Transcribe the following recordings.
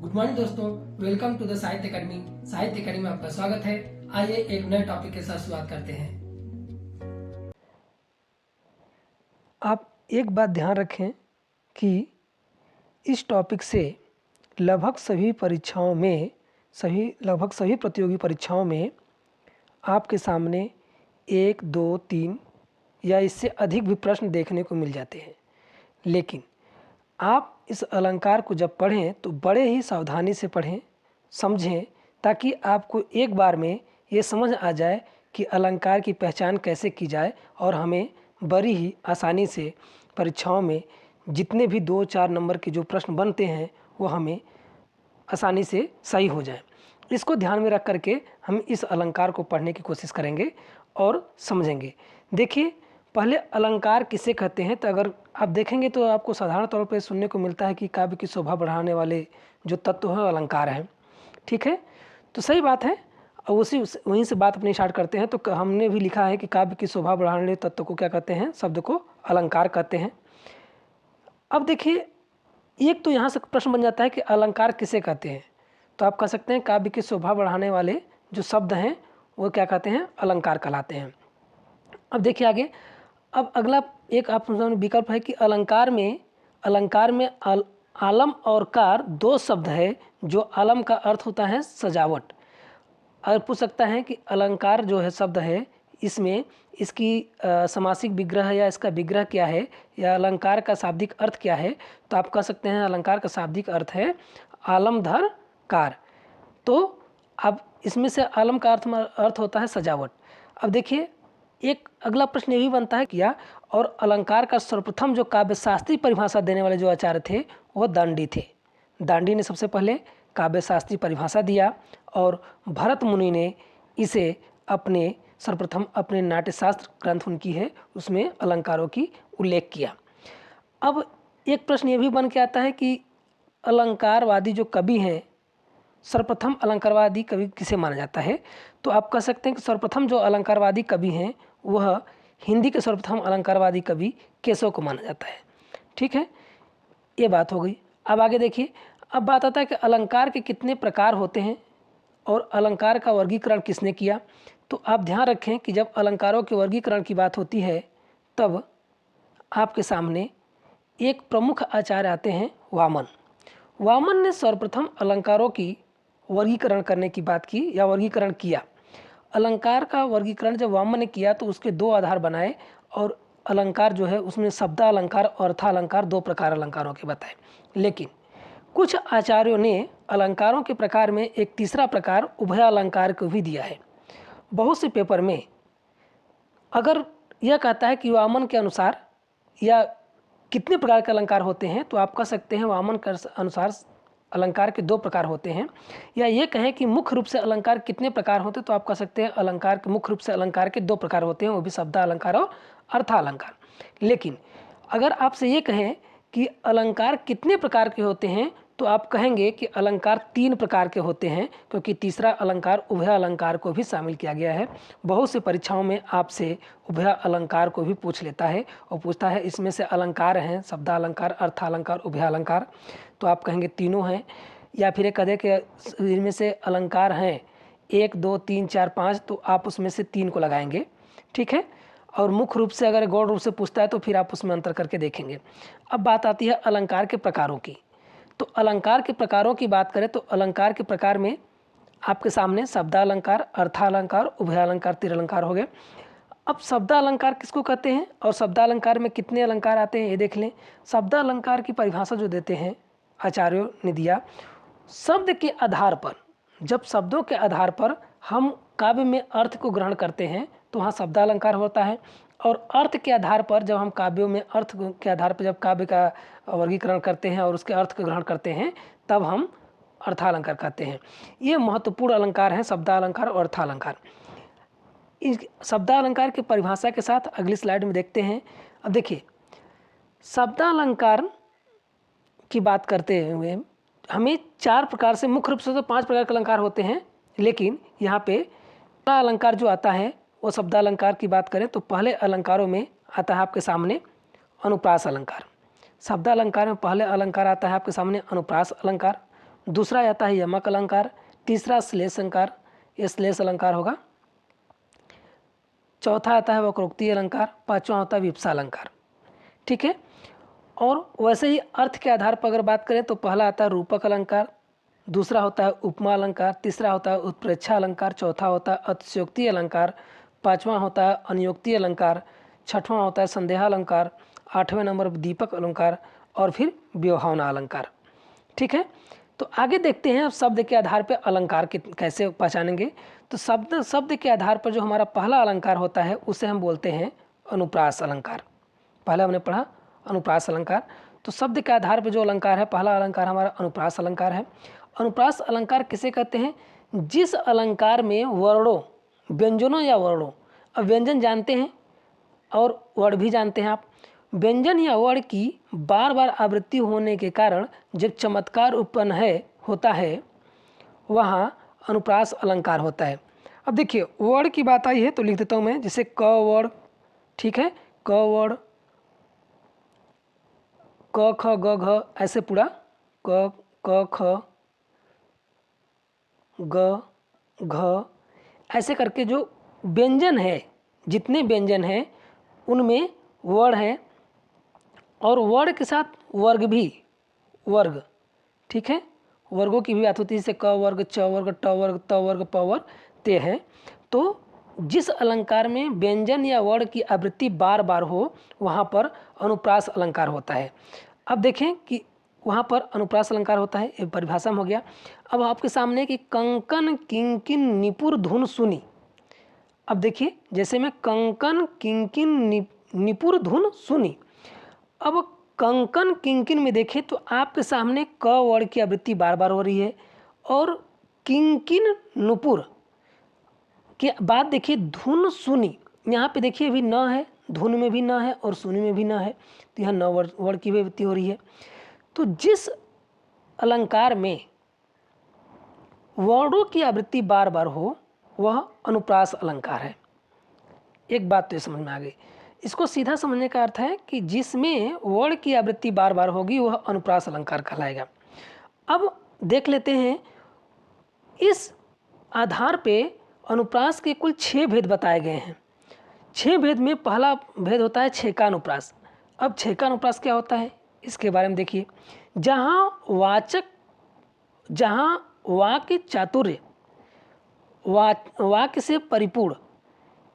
Good morning दोस्तों, welcome to the साहित्य academy. साहित्य अकेडमी में आपका स्वागत है। आइए एक नए टॉपिक के साथ शुरुआत करते हैं। आप एक बात ध्यान रखें कि इस टॉपिक से लगभग सभी प्रतियोगी परीक्षाओं में आपके सामने 1, 2, 3 या इससे अधिक भी प्रश्न देखने को मिल जाते हैं। लेकिन आप इस अलंकार को जब पढ़ें तो बड़े ही सावधानी से पढ़ें, समझें, ताकि आपको एक बार में ये समझ आ जाए कि अलंकार की पहचान कैसे की जाए और हमें बड़ी ही आसानी से परीक्षाओं में जितने भी 2-4 नंबर के जो प्रश्न बनते हैं वो हमें आसानी से सही हो जाए। इसको ध्यान में रख करके हम इस अलंकार को पढ़ने की कोशिश करेंगे और समझेंगे। देखिए, पहले अलंकार किसे कहते हैं, तो अगर आप देखेंगे तो आपको साधारण तौर पर सुनने को मिलता है कि काव्य की शोभा बढ़ाने वाले जो तत्व हैं अलंकार हैं। ठीक है, तो सही बात है। और वहीं से बात अपनी स्टार्ट करते हैं। तो हमने भी लिखा है कि काव्य की शोभा बढ़ाने वाले तत्व को क्या कहते हैं, शब्द को अलंकार कहते हैं। अब देखिए, एक तो यहाँ से प्रश्न बन जाता है कि अलंकार किसे कहते हैं। तो आप कह सकते हैं काव्य की शोभा बढ़ाने वाले जो शब्द हैं वो क्या कहते हैं, अलंकार कहलाते हैं। अब देखिए आगे, अब अगला एक आप विकल्प है कि अलंकार में आलम और कार दो शब्द है, जो आलम का अर्थ होता है सजावट। और पूछ सकता है कि अलंकार जो है शब्द है, इसमें इसकी समासिक विग्रह या इसका विग्रह क्या है, या अलंकार का शाब्दिक अर्थ क्या है। तो आप कह सकते हैं अलंकार का शाब्दिक अर्थ है आलमधर कार। तो अब इसमें से आलम का अर्थ होता है सजावट। अब देखिए, एक अगला प्रश्न ये भी बनता है किया, और अलंकार का सर्वप्रथम जो काव्य शास्त्रीय परिभाषा देने वाले जो आचार्य थे वो दांडी थे। दांडी ने सबसे पहले काव्य शास्त्रीय परिभाषा दिया और भरत मुनि ने इसे सर्वप्रथम अपने नाट्यशास्त्र ग्रंथ उनकी है उसमें अलंकारों की उल्लेख किया। अब एक प्रश्न ये भी बन के आता है कि अलंकारवादी जो कवि हैं, सर्वप्रथम अलंकारवादी कवि किसे माना जाता है। तो आप कह सकते हैं कि सर्वप्रथम जो अलंकारवादी कवि हैं वह हिंदी के सर्वप्रथम अलंकारवादी कवि केशव को माना जाता है। ठीक है, ये बात हो गई। अब आगे देखिए, अब बात आता है कि अलंकार के कितने प्रकार होते हैं और अलंकार का वर्गीकरण किसने किया। तो आप ध्यान रखें कि जब अलंकारों के वर्गीकरण की बात होती है तब आपके सामने एक प्रमुख आचार्य आते हैं वामन। वामन ने सर्वप्रथम अलंकारों की वर्गीकरण करने की बात की या वर्गीकरण किया। अलंकार का वर्गीकरण जब वामन ने किया तो उसके दो आधार बनाए, और अलंकार जो है उसमें शब्दालंकार और अर्थालंकार दो प्रकार अलंकारों के बताए। लेकिन कुछ आचार्यों ने अलंकारों के प्रकार में एक तीसरा प्रकार उभयालंकार को भी दिया है। बहुत से पेपर में अगर यह कहता है कि वामन के अनुसार या कितने प्रकार के अलंकार होते हैं, तो आप कह सकते हैं वामन के अनुसार अलंकार के दो प्रकार होते हैं। या ये कहें कि मुख्य रूप से अलंकार कितने प्रकार होते हैं, तो आप कह सकते हैं अलंकार के मुख्य रूप से अलंकार के दो प्रकार होते हैं, वो भी शब्दालंकार और अर्थालंकार। लेकिन अगर आपसे ये कहें कि अलंकार कितने प्रकार के होते हैं, तो आप कहेंगे कि अलंकार 3 प्रकार के होते हैं, क्योंकि तीसरा अलंकार उभय अलंकार को भी शामिल किया गया है। बहुत से परीक्षाओं में आपसे उभय अलंकार को भी पूछ लेता है और पूछता है इसमें से अलंकार हैं शब्दालंकार, अर्थालंकार, उभय अलंकार, तो आप कहेंगे तीनों हैं। या फिर एक कहें कि इनमें से अलंकार हैं 1, 2, 3, 4, 5, तो आप उसमें से 3 को लगाएंगे। ठीक है, और मुख्य रूप से अगर गौण रूप से पूछता है तो फिर आप उसमें अंतर करके देखेंगे। अब बात आती है अलंकार के प्रकारों की। तो अलंकार के प्रकारों की बात करें तो अलंकार के प्रकार में आपके सामने शब्दालंकार, अर्थालंकार, उभयालंकार, तिरलंकार हो गए। अब शब्दालंकार किसको कहते हैं और शब्दालंकार में कितने अलंकार आते हैं ये देख लें। शब्दालंकार की परिभाषा जो देते हैं आचार्यों ने दिया, शब्द के आधार पर, जब शब्दों के आधार पर हम काव्य में अर्थ को ग्रहण करते हैं तो वहाँ शब्दालंकार होता है, और अर्थ के आधार पर जब हम काव्यों में अर्थ के आधार पर जब काव्य का वर्गीकरण करते हैं और उसके अर्थ को ग्रहण करते हैं तब हम अर्थालंकार कहते हैं। ये महत्वपूर्ण अलंकार हैं शब्दालंकार और अर्थालंकार। इस शब्दालंकार की परिभाषा के साथ अगली स्लाइड में देखते हैं। अब देखिए, शब्दालंकार की बात करते हुए हमें 4 प्रकार से, मुख्य रूप से तो 5 प्रकार के अलंकार होते हैं, लेकिन यहाँ पे अलंकार जो आता है वो शब्दालंकार की बात करें तो पहले अलंकारों में आता है आपके सामने अनुप्रास अलंकार। शब्दालंकार में पहले अलंकार आता है आपके सामने अनुप्रास अलंकार। दूसरा आता है यमक अलंकार, तीसरा श्लेष अलंकार, ये श्लेष अलंकार होगा, चौथा आता है वक्रोक्ति अलंकार, पांचवा होता है विप्सा अलंकार। ठीक है। और वैसे ही अर्थ के आधार पर अगर बात करें तो पहला आता है रूपक अलंकार, दूसरा होता है उपमा अलंकार, तीसरा होता है उत्प्रेक्षा अलंकार, चौथा होता है अतिशयोक्ति अलंकार, पांचवा होता है अनुयोक्ति अलंकार, छठवां होता है संदेहा अलंकार, आठवें नंबर पर दीपक अलंकार और फिर व्यवहावना अलंकार। ठीक है। तो आगे देखते हैं अब शब्द के आधार पर अलंकार के कैसे पहचानेंगे। तो शब्द के आधार पर जो हमारा पहला अलंकार होता है उसे हम बोलते हैं अनुप्रास अलंकार। पहले हमने पढ़ा अनुप्रास अलंकार। तो शब्द के आधार पर जो अलंकार है, पहला अलंकार हमारा अनुप्रास अलंकार है। अनुप्रास अलंकार किसे कहते हैं? जिस अलंकार में वर्णों, व्यंजनों या वर्णों, अब व्यंजन जानते हैं और वर्ण भी जानते हैं आप, व्यंजन या वर्ण की बार बार आवृत्ति होने के कारण जो चमत्कार उत्पन्न होता है वहाँ अनुप्रास अलंकार होता है। अब देखिए वर्ण की बात आई है तो लिख देता हूँ मैं, जैसे क वर्ण, ठीक है, क वर्ण, क ख ग घ, ऐसे पूरा क ख ग घ, ऐसे करके जो व्यंजन है, जितने व्यंजन हैं उनमें वर्ण है और वर्ण के साथ वर्ग भी, वर्ग, ठीक है, वर्गों की भी बात होती है, जैसे क वर्ग, च वर्ग, ट वर्ग, त वर्ग, प वर्ग, ते हैं। तो जिस अलंकार में व्यंजन या वर्ण की आवृत्ति बार बार हो वहाँ पर अनुप्रास अलंकार होता है। अब देखें कि वहाँ पर अनुप्रास अलंकार होता है, एक परिभाषा में हो गया। अब आपके सामने कि कंकन किंकिन निपुर धुन सुनी। अब देखिए जैसे मैं कंकन किंकिन निपुर धुन सुनी, अब कंकन किंकिन में देखें तो आपके सामने क वर्ण की आवृत्ति बार बार हो रही है और किंकिन नुपुर के बाद देखिए धुन सुनी, यहाँ पे देखिए अभी न है, धुन में भी न है और सुनी में भी न है, तो यहाँ न वर्ण की आवृत्ति हो रही है। तो जिस अलंकार में वर्णों की आवृत्ति बार बार हो वह अनुप्रास अलंकार है। एक बात तो ये समझ में आ गई। इसको सीधा समझने का अर्थ है कि जिसमें वर्ण की आवृत्ति बार बार होगी वह अनुप्रास अलंकार कहलाएगा। अब देख लेते हैं, इस आधार पे अनुप्रास के कुल 6 भेद बताए गए हैं। 6 भेद में पहला भेद होता है छेकानुप्रास। अब छेकानुप्रास क्या होता है इसके बारे में देखिए। जहाँ वाक्य चातुर्य, वाक्य से परिपूर्ण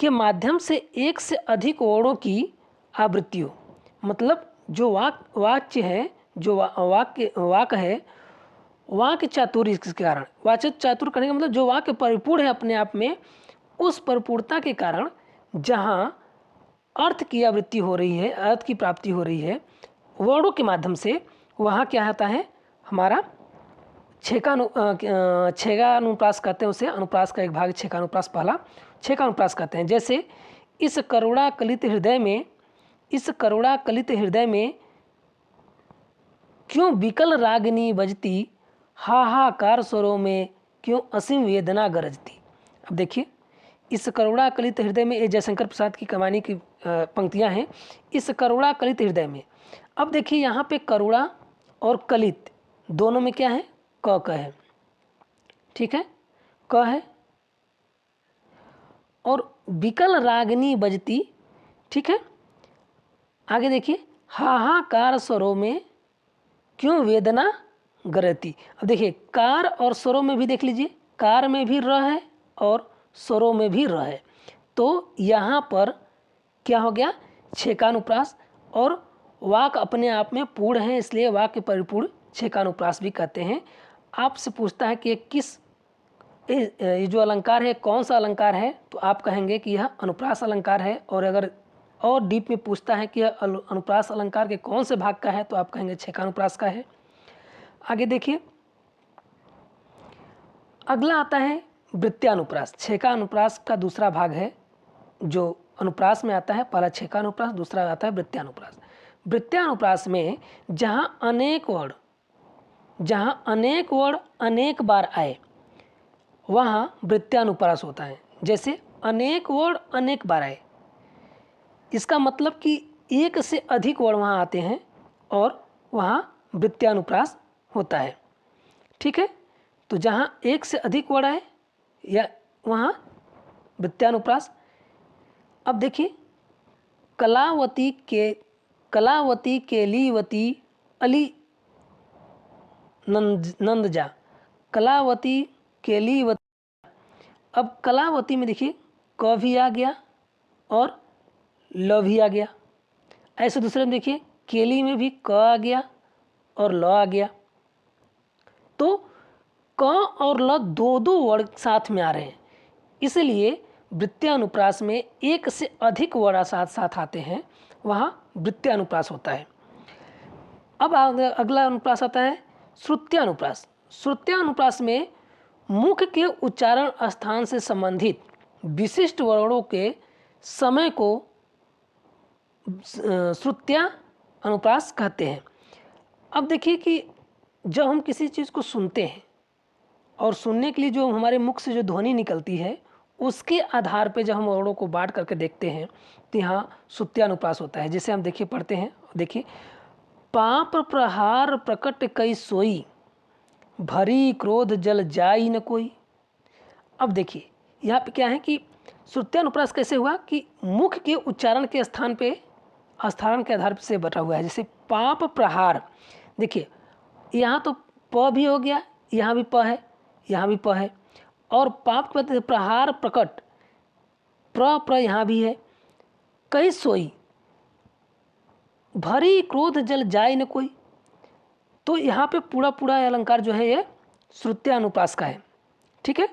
के माध्यम से एक से अधिक वर्णों की आवृत्ति हो, मतलब जो वाक्य है, जो वाक्य है, वाक्य चातुर्य के कारण, वाचक चातुर्य करने का मतलब जो वाक्य परिपूर्ण है अपने आप में, उस परिपूर्णता के कारण जहाँ अर्थ की आवृत्ति हो रही है, अर्थ की प्राप्ति हो रही है वर्णों के माध्यम से, वहाँ क्या होता है हमारा छेकानुप्रास कहते हैं उसे। अनुप्रास का एक भाग छेकानुप्रास, पहला छेकानुप्रास कहते हैं। जैसे इस करुणा कलित हृदय में क्यों विकल रागिनी बजती, हाहाकार स्वरों में क्यों असीम वेदना गरजती। अब देखिए इस करुणा कलित हृदय में, ये जयशंकर प्रसाद की कहानी की पंक्तियां हैं। इस करुणा कलित हृदय में, अब देखिए यहाँ पे करुणा और कलित दोनों में क्या है, क है, ठीक है, क है, और विकल रागिनी बजती, ठीक है। आगे देखिए हाहाकार स्वरों में क्यों वेदना गरजती। अब देखिए कार और स्वरों में भी देख लीजिए, कार में भी र है और स्वरों में भी र है, तो यहाँ पर क्या हो गया छेकानुप्रास। और वाक अपने आप में पूर्ण है, इसलिए वाक्य परिपूर्ण छेकानुप्रास भी कहते हैं। आपसे पूछता है कि ये जो अलंकार है कौन सा अलंकार है, तो आप कहेंगे कि यह अनुप्रास अलंकार है। और अगर और डीप में पूछता है कि यह अनुप्रास अलंकार के कौन से भाग का है, तो आप कहेंगे छेकानुप्रास का है। आगे देखिए अगला आता है वृत्त्यानुप्रास। छेकानुप्रास का दूसरा भाग है जो अनुप्रास में आता है। पहला छेकानुप्रास, दूसरा आता है वृत्त्यानुप्रास। वृत्त्यानुप्रास में जहाँ अनेक वर्ण अनेक बार आए वहाँ वृत्त्यानुप्रास होता है। जैसे अनेक वर्ण अनेक बार आए, इसका मतलब कि एक से अधिक वर्ण वहाँ आते हैं और वहाँ वृत्त्यानुप्रास होता है, ठीक है, तो जहाँ एक से अधिक वर्ण है या वहाँ वृत्यानुप्रास। अब देखिए कलावती केलीवती अली नंदजा, कलावती केलीवती। अब कलावती में देखिए क भी आ गया और ल भी आ गया। ऐसे दूसरे में देखिए केली में भी क आ गया और ल आ गया। तो क और ल दो दो वर्ण साथ में आ रहे हैं, इसलिए वृत्यानुप्रास में एक से अधिक वर्ण साथ साथ आते हैं, वहाँ वृत्यानुप्रास होता है। अब अगला अनुप्रास आता है श्रुत्यानुप्रास। श्रुत्यानुप्रास में मुख के उच्चारण स्थान से संबंधित विशिष्ट वर्णों के समय को श्रुत्या अनुप्रास कहते हैं। अब देखिए कि जब हम किसी चीज़ को सुनते हैं और सुनने के लिए जो हमारे मुख से जो ध्वनि निकलती है, उसके आधार पे जब हम वर्णों को बांट करके देखते हैं तो यहाँ श्रुत्यानुप्रास होता है। जैसे हम देखिए पढ़ते हैं, देखिए पाप प्रहार प्रकट कई सोई, भरी क्रोध जल जाई न कोई। अब देखिए यहाँ पे क्या है कि श्रुत्यानुप्रास कैसे हुआ कि मुख के उच्चारण के स्थान के आधार से बटा हुआ है। जैसे पाप प्रहार, देखिए यहाँ तो प भी हो गया, यहाँ भी प है, यहाँ भी प है, और पाप के बाद प्रहार प्रकट प्र यहाँ भी है। कई सोई, भरी क्रोध जल जाए न कोई। तो यहाँ पे पूरा पूरा अलंकार जो है ये श्रुत्यानुप्रास का है, ठीक है।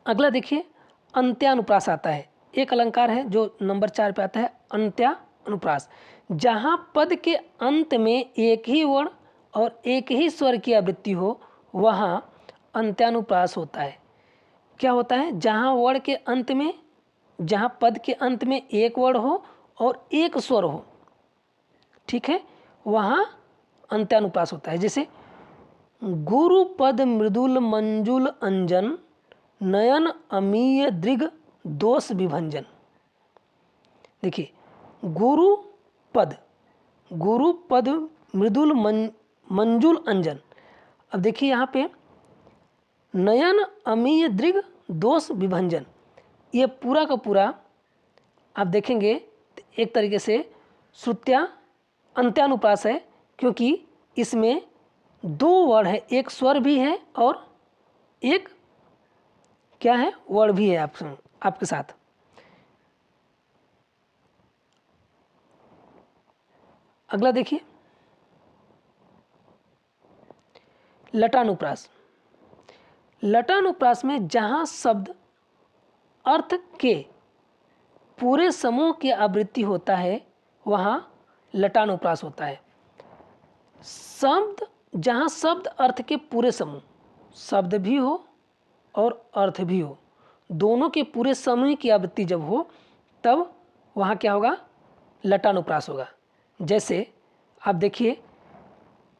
अगला देखिए अंत्यानुप्रास आता है। एक अलंकार है जो नंबर 4 पे आता है, अंत्यानुप्रास। जहाँ पद के अंत में एक ही वर्ण और एक ही स्वर की आवृत्ति हो, वहाँ अंत्यानुप्रास होता है। क्या होता है? जहाँ वर्ण के अंत में, जहाँ पद के अंत में एक वर्ण हो और एक स्वर हो, ठीक है, वहाँ अंत्यानुप्रास होता है। जैसे गुरु पद मृदुल मंजुल अंजन, नयन अमीय दृग दोष विभंजन। देखिए गुरु पद मृदुल मंजुल अंजन। अब देखिए यहाँ पे नयन अमीय दृग दोष विभंजन, ये पूरा का पूरा आप देखेंगे एक तरीके से श्रुत्या अंत्यानुप्रास है, क्योंकि इसमें दो वर्ण है, एक स्वर भी है और एक क्या है, वर्ण भी है आपके साथ। अगला देखिए लटानुप्रास। लटानुप्रास में जहाँ शब्द अर्थ के पूरे समूह की आवृत्ति होता है, वहाँ लटानुप्रास होता है। जहाँ शब्द अर्थ के पूरे समूह, शब्द भी हो और अर्थ भी हो, दोनों के पूरे समूह की आवृत्ति जब हो, तब वहाँ क्या होगा, लटानुप्रास होगा। जैसे आप देखिए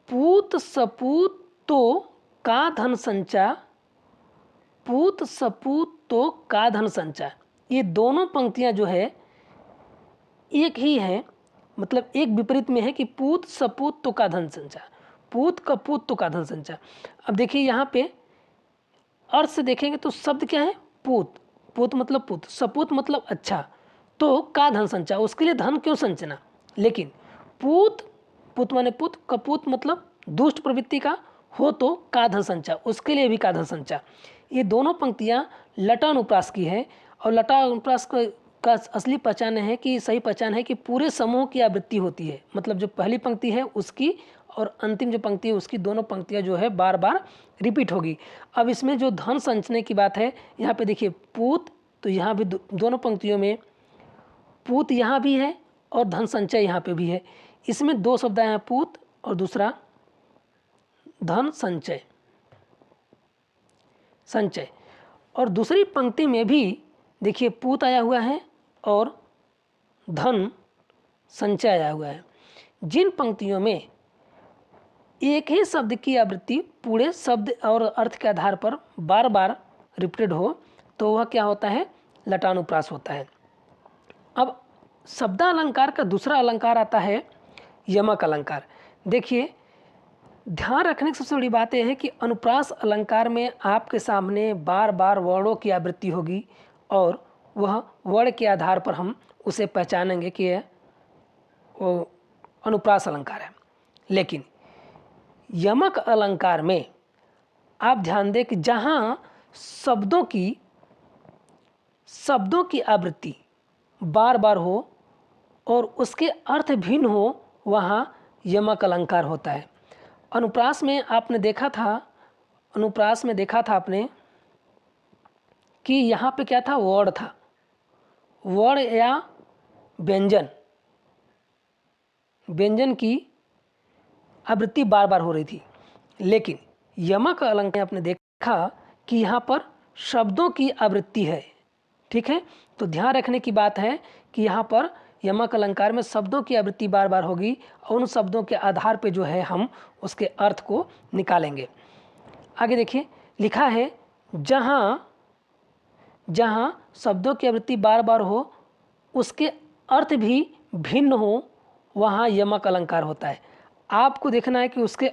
पूत सपूत तो का धन संचा, पूत सपूत तो का धन संचा, ये दोनों पंक्तियाँ जो है एक ही हैं, मतलब एक विपरीत में है कि पूत सपूत तो का धन संचा, पूत कपूत तो का धन संचा। अब देखिए यहाँ पे अर्थ से देखेंगे तो शब्द क्या है, पूत, पूत मतलब पुत, सपूत मतलब अच्छा, तो का धन संचा, उसके लिए धन क्यों संचना। लेकिन पुत माने पुत, कपूत मतलब दुष्ट प्रवृत्ति का हो तो का धन संचा, उसके लिए भी का धन संचा। ये दोनों पंक्तियाँ लटानुप्रास की है। और लटानुप्रास का असली पहचान है कि सही पहचान है कि पूरे समूह की आवृत्ति होती है, मतलब जो पहली पंक्ति है उसकी और अंतिम जो पंक्ति है उसकी, दोनों पंक्तियाँ जो है बार बार रिपीट होगी। अब इसमें जो धन संचने की बात है, यहाँ पे देखिए पूत, तो यहाँ भी दोनों पंक्तियों में पूत यहाँ भी है और धन संचय यहाँ पे भी है। इसमें दो शब्द आए हैं, पूत और दूसरा धन संचय। और दूसरी पंक्ति में भी देखिए पूत आया हुआ है और धन संचय आया हुआ है। जिन पंक्तियों में एक ही शब्द की आवृत्ति पूरे शब्द और अर्थ के आधार पर बार बार रिपीटेड हो, तो वह क्या होता है, लटानुप्रास होता है। अब शब्दालंकार का दूसरा अलंकार आता है यमक अलंकार। देखिए ध्यान रखने की सबसे बड़ी बात यह है कि अनुप्रास अलंकार में आपके सामने बार बार वर्णों की आवृत्ति होगी और वह वर्ण के आधार पर हम उसे पहचानेंगे कि यह वो अनुप्रास अलंकार है। लेकिन यमक अलंकार में आप ध्यान दें कि जहाँ शब्दों की आवृत्ति बार बार हो और उसके अर्थ भिन्न हो, वहाँ यमक अलंकार होता है। अनुप्रास में देखा था आपने कि यहाँ पे क्या था, वर्ण था, वर्ण या व्यंजन की आवृत्ति बार बार हो रही थी। लेकिन यमक अलंकार में आपने देखा कि यहाँ पर शब्दों की आवृत्ति है। ठीक है, तो ध्यान रखने की बात है कि यहाँ पर यमक अलंकार में शब्दों की आवृत्ति बार बार होगी और उन शब्दों के आधार पे जो है हम उसके अर्थ को निकालेंगे। आगे देखिए, लिखा है जहाँ शब्दों की आवृत्ति बार बार हो, उसके अर्थ भी भिन्न हो, वहाँ यमक अलंकार होता है। आपको देखना है कि उसके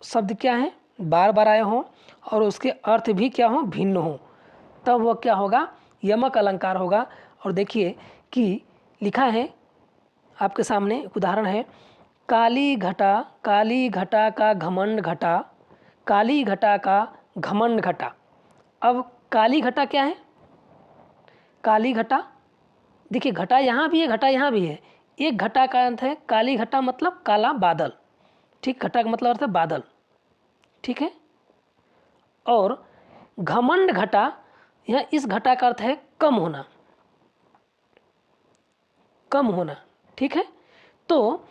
शब्द क्या हैं, बार बार आए हों और उसके अर्थ भी क्या हों, भिन्न हों, तब वह क्या होगा, यमक अलंकार होगा। और देखिए कि लिखा है आपके सामने एक उदाहरण है, काली घटा का घमंड घटा, काली घटा का घमंड घटा। अब काली घटा क्या है, काली घटा, देखिए घटा यहाँ भी है, घटा यहाँ भी है। एक घटा का अर्थ है काली घटा, मतलब काला बादल। ठीक, घटा का मतलब अर्थ है बादल। ठीक है, और घमंड घटा, यहाँ इस घटा का अर्थ है कम होना, कम होना। ठीक है, तो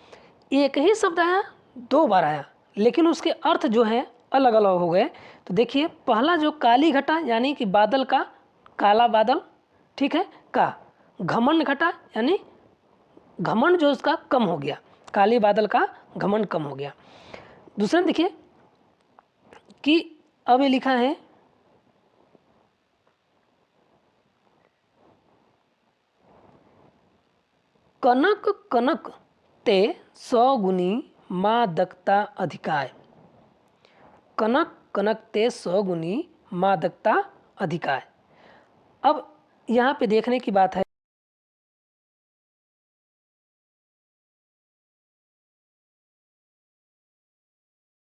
एक ही शब्द आया, दो बार आया, लेकिन उसके अर्थ जो है अलग अलग हो गए। तो देखिए, पहला जो काली घटा यानी कि बादल का, काला बादल, ठीक है, का घमंड घटा यानी घमंड जो उसका कम हो गया, काली बादल का घमंड कम हो गया। दूसरे में देखिए कि अब ये लिखा है कनक कनक ते 100 गुनी मादकता अधिकाय, कनक कनक ते 100 गुनी मादकता अधिकाय। अब यहाँ पे देखने की बात है